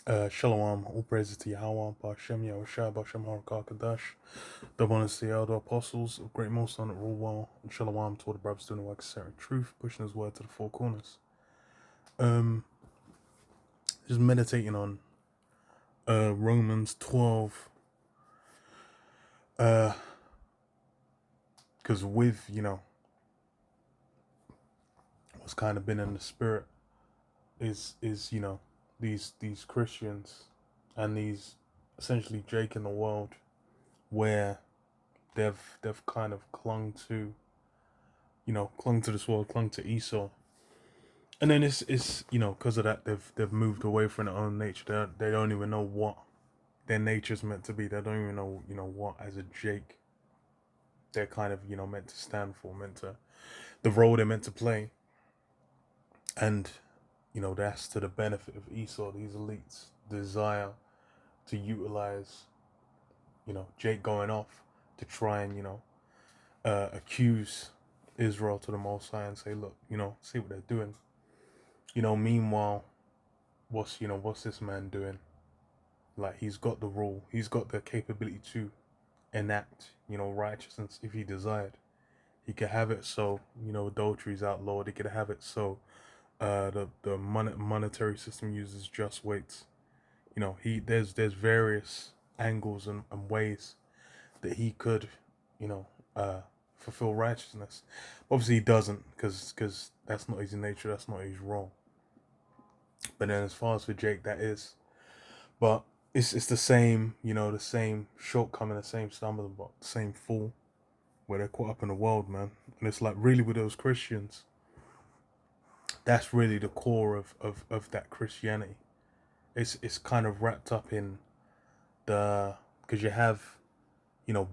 Shalom, all praises to Yahweh, Bashem, Yahushua, Bashem, Harakakadash, the bonus to the elder apostles of great most on it rule well, and Shalom to all the brothers doing the work of sharing truth, pushing his word to the four corners. Um, just meditating on Romans 12, because with, what's kind of been in the spirit is these Christians and these essentially Jake in the world where they've kind of clung to this world, clung to Esau, and then it's because of that they've moved away from their own nature. They don't even know what their nature's meant to be. They don't even know what as a Jake they're kind of meant to stand for, meant to the role they're meant to play, and that's to the benefit of Esau. These elites desire to utilize Jake going off to try and accuse Israel to the Most High and say, look, see what they're doing. Meanwhile, what's this man doing? Like, he's got the rule, he's got the capability to enact, righteousness if he desired. He could have it so, adultery is outlawed. He could have it so, the monetary system uses just weights. There's various angles and ways that he could, you know, fulfill righteousness. Obviously, he doesn't, because that's not his nature. That's not his role. But then, as far as for Jake, that is. But it's the same, the same shortcoming, the same stumbling block, the same fall, where they're caught up in the world, man. And it's like, really, with those Christians, that's really the core of that Christianity. It's kind of wrapped up in the, because you have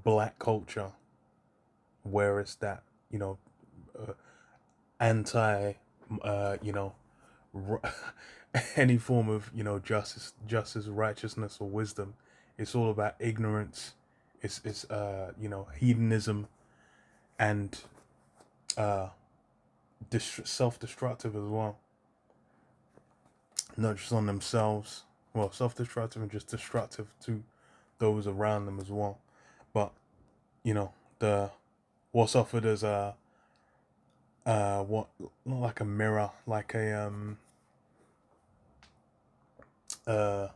black culture, where it's that uh, anti you know any form of justice, righteousness, or wisdom. It's all about ignorance. It's hedonism and uh self-destructive as well, not just on themselves. Well, self-destructive and just destructive to those around them as well. But the what's offered as a what, not like a mirror, like a uh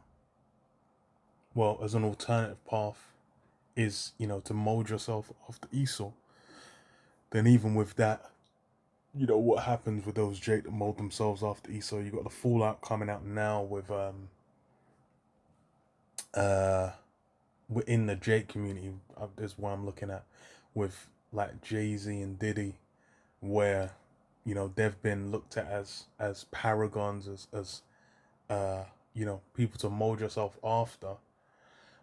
well, as an alternative path is to mold yourself after Esau. Then even with that, what happens with those Jake that mold themselves after Esau? You got the fallout coming out now with uh within the Jake community. Is what I'm looking at with like Jay-Z and Diddy, where they've been looked at as paragons, as people to mold yourself after.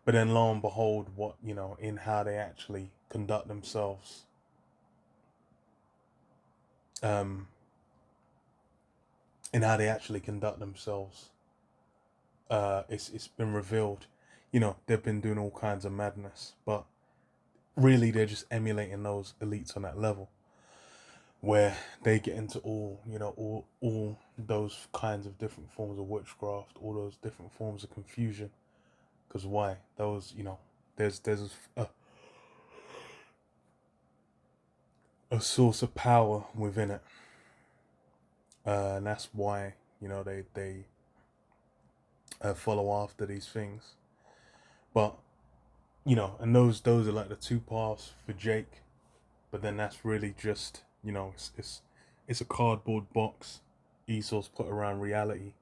But then lo and behold, what in how they actually conduct themselves, um in how they actually conduct themselves, it's been revealed. They've been doing all kinds of madness, but really they're just emulating those elites on that level, where they get into all those kinds of different forms of witchcraft, all those different forms of confusion. Because why? Those there's a source of power within it, and that's why they follow after these things. But and those are like the two paths for Jake. But then that's really just it's a cardboard box Esau's put around reality,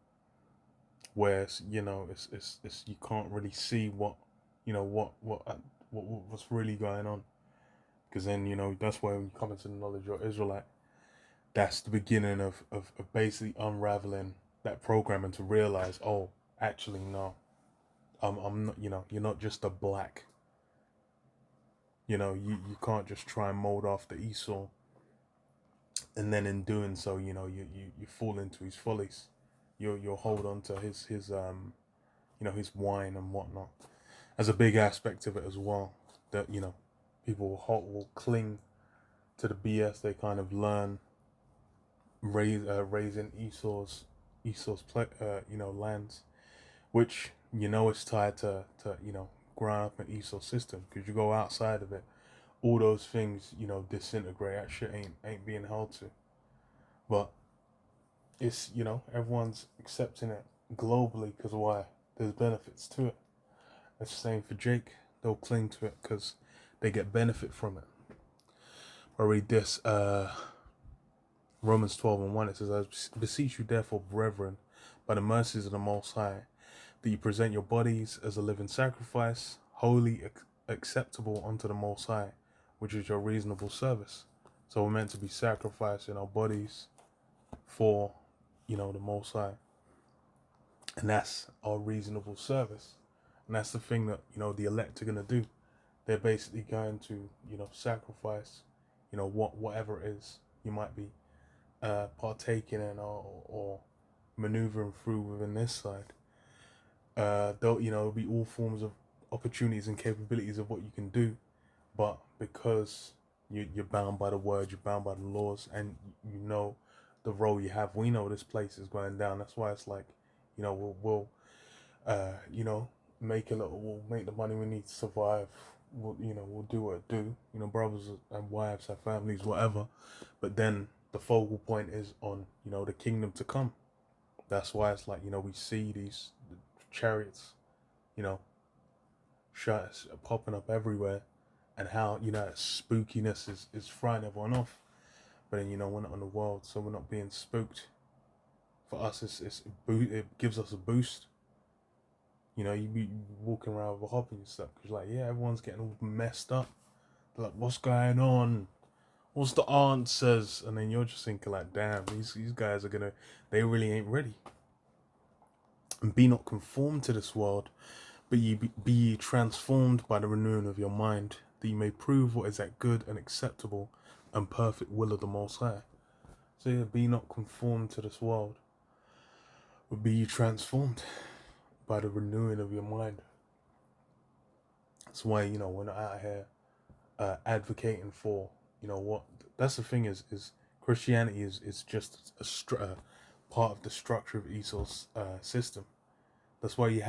where it's you can't really see what's really going on. Because then that's why when you come into the knowledge you're Israelite, that's the beginning of basically unraveling that program, and to realize, oh, actually no, I'm not, you're not just a black. You can't just try and mold after Esau, and then in doing so, you fall into his follies. You'll hold on to his his wine and whatnot. As a big aspect of it as well, that people will cling to the BS they kind of learn, raising Esau's lands, which is tied to growing up in Esau's system, because you go outside of it, all those things disintegrate. That shit ain't being held to. But it's everyone's accepting it globally because why? There's benefits to it. It's the same for Jake. They'll cling to it because they get benefit from it. I read this Romans 12:1. It says, "I beseech you therefore, brethren, by the mercies of the Most High, that you present your bodies as a living sacrifice, holy, acceptable unto the Most High, which is your reasonable service." So we're meant to be sacrificing our bodies for, the Most High, and that's our reasonable service, and that's the thing that the elect are gonna do. They're basically going to sacrifice, whatever it is you might be partaking in or maneuvering through within this side. There'll be all forms of opportunities and capabilities of what you can do, but because you're bound by the word, you're bound by the laws, and the role you have. We know this place is going down. That's why it's like, we'll we'll make the money we need to survive. We'll do what it do. Brothers and wives have families, whatever. But then the focal point is on the kingdom to come. That's why it's like we see these chariots, shots popping up everywhere, and how that spookiness is throwing everyone off. But then we're not in the world, so we're not being spooked. For us, it gives us a boost. You be walking around with a hop and stuff, because like, yeah, everyone's getting all messed up. They're like, what's going on? What's the answers? And then you're just thinking like, damn, these guys they really ain't ready. And be not conformed to this world, but be ye transformed by the renewing of your mind, that you may prove what is that good and acceptable and perfect will of the Most High. So yeah, be not conformed to this world, but be ye transformed by the renewing of your mind. That's why we're not out here advocating for what. That's the thing is Christianity is just a part of the structure of Esau's system. That's why you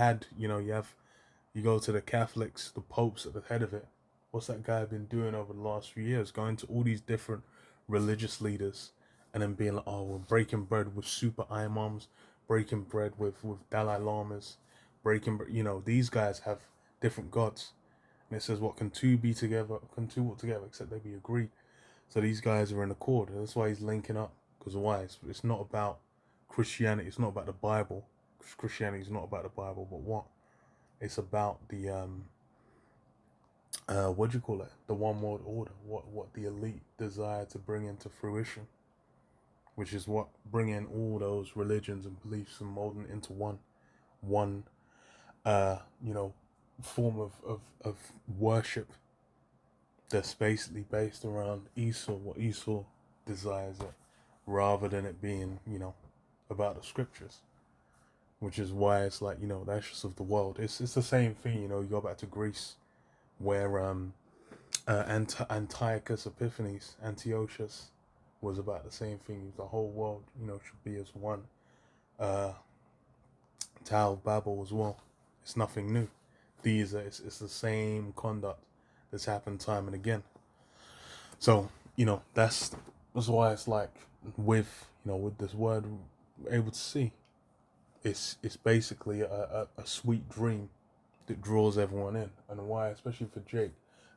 go to the Catholics, the popes at the head of it. What's that guy been doing over the last few years? Going to all these different religious leaders and then being like, oh, we're breaking bread with super imams, breaking bread with Dalai Lamas, these guys have different gods. And it says, what can two walk together except they be agreed? So these guys are in accord. And that's why he's linking up. Because why? It's not about Christianity. It's not about the Bible. Christianity is not about the Bible, but what? It's about the what do you call it? The one world order. What the elite desire to bring into fruition, which is what bringing all those religions and beliefs and molding into one form of worship that's basically based around Esau, what Esau desires it, rather than it being about the scriptures. Which is why it's like the ashes of the world. It's the same thing. You go back to Greece, where Antiochus Antiochus was about the same thing. The whole world should be as one. Tower of Babel as well. It's nothing new. It's the same conduct that's happened time and again. So that's why it's like with this word, we're able to see. It's basically a sweet dream that draws everyone in. And why? Especially for Jake,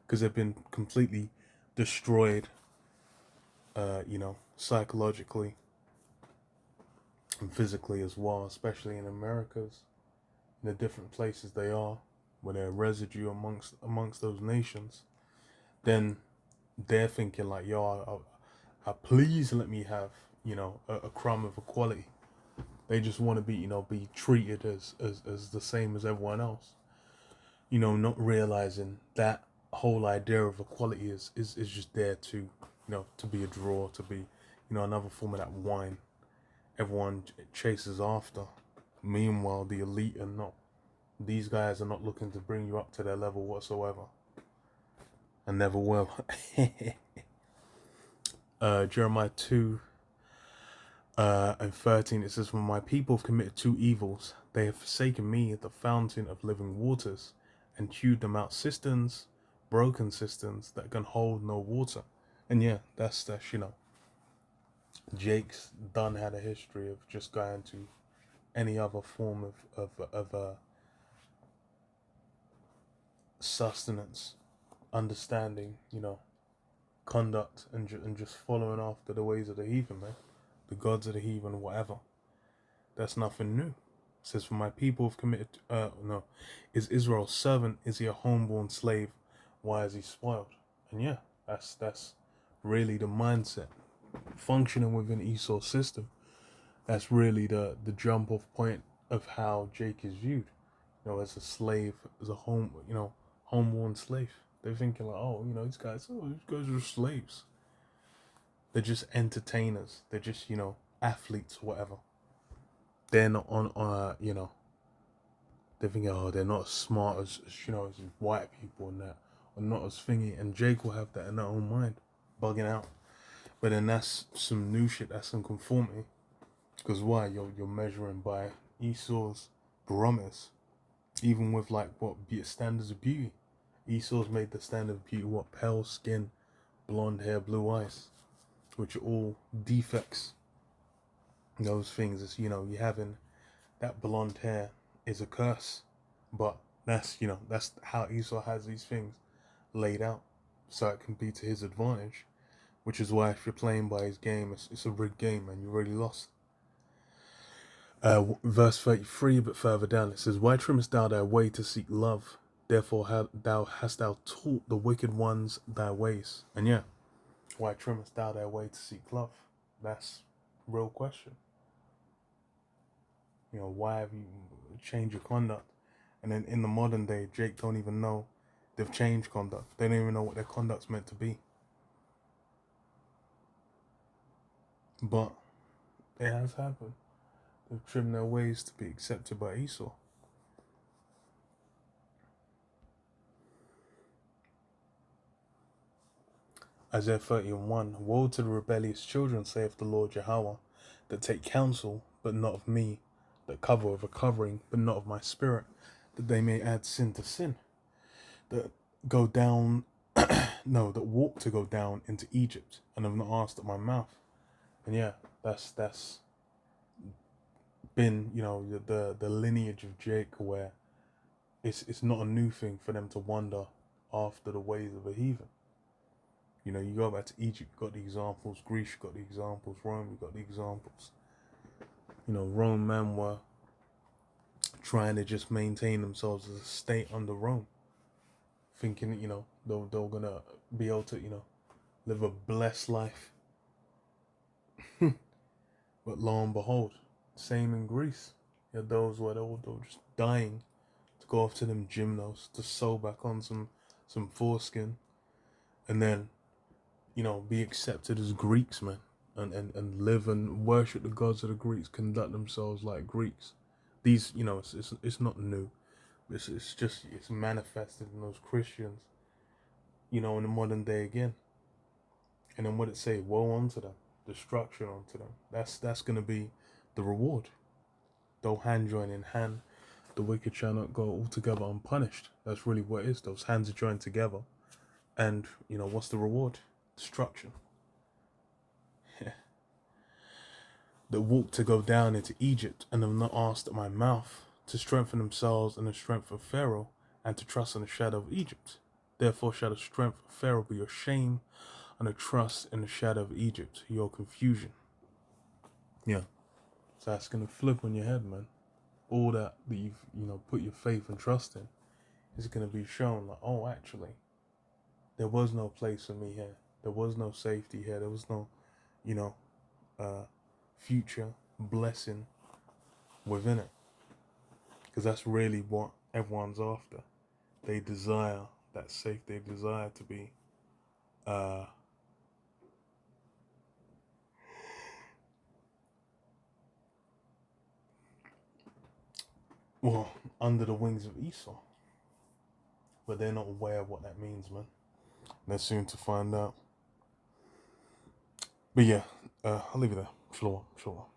because they've been completely destroyed, psychologically and physically as well, especially in Americas, in the different places they are, where they're residue amongst those nations. Then they're thinking like, yo, please let me have a crumb of equality. They just want to be treated as the same as everyone else. Not realizing that whole idea of equality is just there to to be a draw, to be another form of that wine everyone chases after. Meanwhile, the elite are not. These guys are not looking to bring you up to their level whatsoever, and never will. Jeremiah 2, And 13 it says, "When my people have committed two evils, they have forsaken me, the fountain of living waters, and hewed them out cisterns, broken cisterns that can hold no water." And yeah, that's Jake's done had a history of just going to any other form of sustenance, understanding, conduct, and just following after the ways of the heathen, man, the gods of the heathen, whatever. That's nothing new. It says, "For my people have committed." No, is Israel's servant? Is he a homeborn slave? Why is he spoiled? And yeah, that's really the mindset functioning within Esau's system. That's really the jump off point of how Jake is viewed. As a slave, as a homeborn slave. They're thinking like, oh, these guys are slaves. They're just entertainers. They're just, athletes, whatever. They're not on, they're thinking, oh, they're not as smart as white people and that, or not as thingy. And Jake will have that in their own mind, bugging out. But then that's some new shit. That's some conformity. Because why? You're measuring by Esau's barometers. Even with like what standards of beauty. Esau's made the standard of beauty what? Pale skin, blonde hair, blue eyes, which are all defects. Those things is you having that blonde hair is a curse, but that's how Esau has these things laid out, so it can be to his advantage. Which is why if you're playing by his game, it's a rigged game, and you already lost. Verse 33, a bit further down, it says, "Why trimmest thou thy way to seek love? Therefore hast thou taught the wicked ones thy ways." And yeah, why trimmest thou thy way to seek love? That's a real question. Why have you changed your conduct? And then in the modern day, Jake don't even know they've changed conduct. They don't even know what their conduct's meant to be. But it has happened. They've trimmed their ways to be accepted by Esau. Isaiah 30:1, "Woe to the rebellious children, saith the Lord Yahweh, that take counsel, but not of me, that cover with a covering, but not of my spirit, that they may add sin to sin, that go down, no, that walk to go down into Egypt, and have not asked at my mouth." And yeah, that's been, the lineage of Jake, where it's not a new thing for them to wander after the ways of a heathen. You go back to Egypt, you got the examples. Greece, you got the examples. Rome, you got the examples. Rome men were trying to just maintain themselves as a state under Rome, thinking that, they're gonna be able to, live a blessed life. But lo and behold, same in Greece. You had those where they were just dying to go off to them gymnos to sew back on some foreskin, and then be accepted as Greeks, man, and live and worship the gods of the Greeks, conduct themselves like Greeks. These, it's not new. It's manifested in those Christians, in the modern day again. And then what it say? Woe unto them, destruction unto them. That's gonna be the reward. Though hand join in hand, the wicked shall not go altogether unpunished. That's really what it is. Those hands are joined together, and what's the reward? Destruction. That walk to go down into Egypt, and have not asked at my mouth, to strengthen themselves in the strength of Pharaoh, and to trust in the shadow of Egypt. Therefore shall the strength of Pharaoh be your shame, and the trust in the shadow of Egypt your confusion. Yeah. So that's gonna flip on your head, man. All that you've put your faith and trust in is gonna be shown like, oh, actually, there was no place for me here. There was no safety here. There was no, future blessing within it. Because that's really what everyone's after. They desire that safe. They desire to be under the wings of Esau. But they're not aware of what that means, man. They're soon to find out. But yeah, I'll leave it there. Sure, sure.